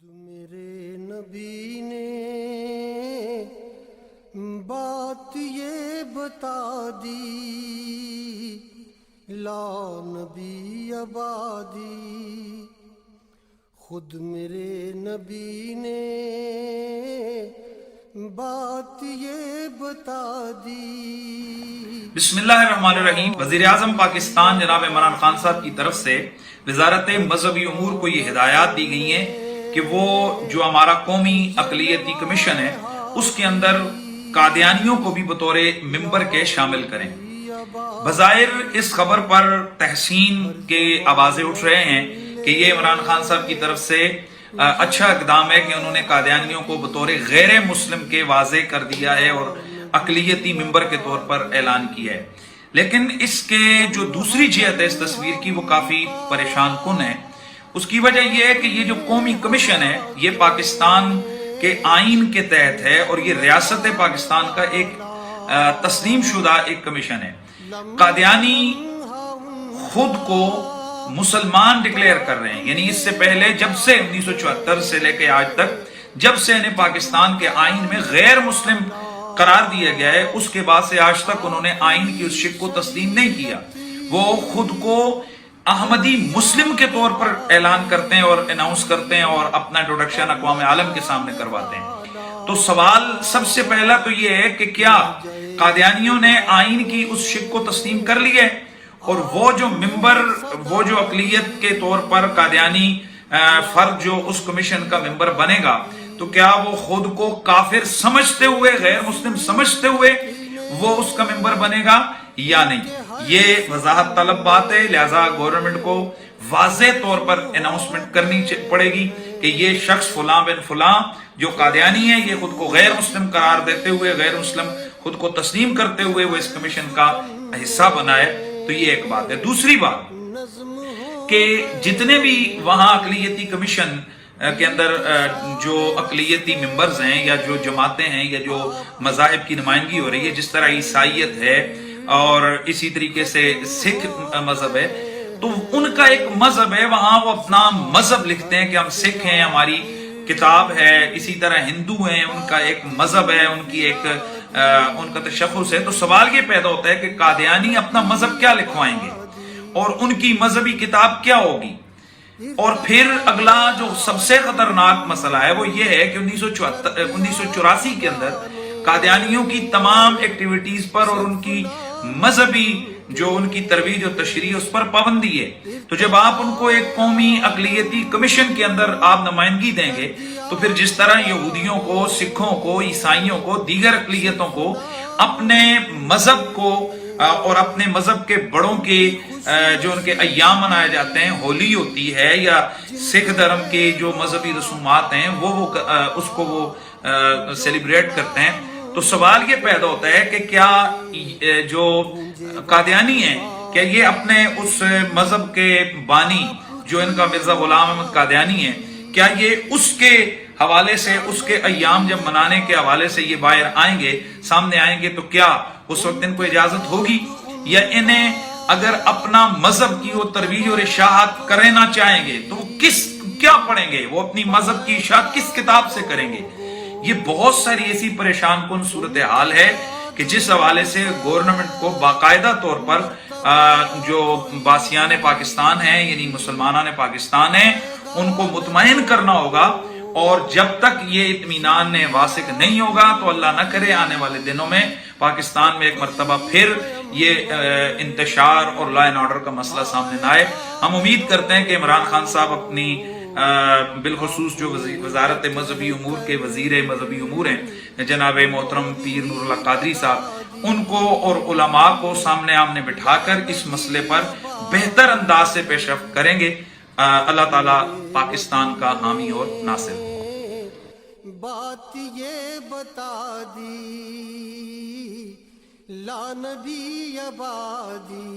میرے نبی نے بات یہ بتا دی، لا نبی آبادی. خود میرے نبی نے بات یہ بتا دی. بسم اللہ الرحمن الرحیم. وزیر اعظم پاکستان جناب عمران خان صاحب کی طرف سے وزارت مذہبی امور کو یہ ہدایات دی گئی ہیں کہ وہ جو ہمارا قومی اقلیتی کمیشن ہے اس کے اندر قادیانیوں کو بھی بطور ممبر کے شامل کریں. بظاہر اس خبر پر تحسین کے آوازیں اٹھ رہے ہیں کہ یہ عمران خان صاحب کی طرف سے اچھا اقدام ہے کہ انہوں نے قادیانیوں کو بطور غیر مسلم کے واضح کر دیا ہے اور اقلیتی ممبر کے طور پر اعلان کیا ہے. لیکن اس کے جو دوسری جہت ہے اس تصویر کی وہ کافی پریشان کن ہے. اس کی وجہ یہ ہے کہ یہ جو قومی کمیشن ہے یہ پاکستان کے آئین کے تحت ہے اور یہ ریاست پاکستان کا ایک تسلیم شدہ ایک کمیشن ہے. قادیانی خود کو مسلمان ڈکلیئر کر رہے ہیں، یعنی اس سے پہلے جب سے 1974 سے لے کے آج تک جب سے انہیں پاکستان کے آئین میں غیر مسلم قرار دیا گیا ہے اس کے بعد سے آج تک انہوں نے آئین کی اس شک کو تسلیم نہیں کیا. وہ خود کو احمدی مسلم کے طور پر اعلان کرتے ہیں اور اناؤنس کرتے ہیں اور اپنا انٹروڈکشن اقوام عالم کے سامنے کرواتے ہیں. تو سوال سب سے پہلا تو یہ ہے کہ کیا قادیانیوں نے آئین کی اس شک کو تسلیم کر لی ہے اور وہ جو ممبر وہ جو اقلیت کے طور پر قادیانی فرد جو اس کمیشن کا ممبر بنے گا تو کیا وہ خود کو کافر سمجھتے ہوئے غیر مسلم سمجھتے ہوئے وہ اس کا ممبر بنے گا یا نہیں؟ یہ وضاحت طلب بات ہے. لہذا گورنمنٹ کو واضح طور پر اناؤنسمنٹ کرنی پڑے گی کہ یہ شخص فلاں بن فلاں جو قادیانی ہے یہ خود کو غیر مسلم قرار دیتے ہوئے غیر مسلم خود کو تسلیم کرتے ہوئے وہ اس کمیشن کا حصہ بنا ہے. تو یہ ایک بات ہے. دوسری بات کہ جتنے بھی وہاں اقلیتی کمیشن کے اندر جو اقلیتی ممبرز ہیں یا جو جماعتیں ہیں یا جو مذاہب کی نمائندگی ہو رہی ہے، جس طرح عیسائیت ہے اور اسی طریقے سے سکھ مذہب ہے، تو ان کا ایک مذہب ہے، وہاں وہ اپنا مذہب لکھتے ہیں کہ ہم سکھ ہیں، ہماری کتاب ہے. اسی طرح ہندو ہیں، ان کا ایک مذہب ہے، ان کی ایک ان کا تشخص ہے. تو سوال یہ پیدا ہوتا ہے کہ قادیانی اپنا مذہب کیا لکھوائیں گے اور ان کی مذہبی کتاب کیا ہوگی؟ اور پھر اگلا جو سب سے خطرناک مسئلہ ہے وہ یہ ہے کہ 1984 کے اندر قادیانیوں کی تمام ایکٹیویٹیز پر اور ان کی مذہبی جو ان کی ترویج و تشریح اس پر پابندی ہے. تو جب آپ ان کو ایک قومی اقلیتی کمیشن کے اندر آپ نمائندگی دیں گے تو پھر جس طرح یہودیوں کو، سکھوں کو، عیسائیوں کو، دیگر اقلیتوں کو اپنے مذہب کو اور اپنے مذہب کے بڑوں کے جو ان کے ایام منائے جاتے ہیں، ہولی ہوتی ہے یا سکھ دھرم کے جو مذہبی رسومات ہیں وہ اس کو وہ سیلیبریٹ کرتے ہیں. تو سوال یہ پیدا ہوتا ہے کہ کیا جو قادیانی ہیں کیا یہ اپنے اس مذہب کے بانی جو ان کا مرزا غلام احمد قادیانی ہے کیا یہ اس کے حوالے سے اس کے ایام جب منانے کے حوالے سے یہ باہر آئیں گے، سامنے آئیں گے، تو کیا اس وقت ان کو اجازت ہوگی؟ یا انہیں اگر اپنا مذہب کی وہ ترویج اور اشاعت کرنا چاہیں گے تو وہ کیا پڑھیں گے؟ وہ اپنی مذہب کی اشاعت کس کتاب سے کریں گے؟ یہ بہت ساری ایسی پریشان کن صورتحال ہے کہ جس حوالے سے گورنمنٹ کو باقاعدہ طور پر جو باسیان پاکستان ہیں یعنی مسلمانان پاکستان ہیں ان کو مطمئن کرنا ہوگا. اور جب تک یہ اطمینان واثق نہیں ہوگا تو اللہ نہ کرے آنے والے دنوں میں پاکستان میں ایک مرتبہ پھر یہ انتشار اور لا اینڈ آرڈر کا مسئلہ سامنے نہ آئے. ہم امید کرتے ہیں کہ عمران خان صاحب اپنی بالخصوص جو وزارت مذہبی امور کے وزیر مذہبی امور ہیں جناب محترم پیر نور اللہ قادری صاحب، ان کو اور علماء کو سامنے آمنے بٹھا کر اس مسئلے پر بہتر انداز سے پیش رفت کریں گے. اللہ تعالیٰ پاکستان کا حامی اور ناصر. بات یہ بتا دی، لا نبی آبادی.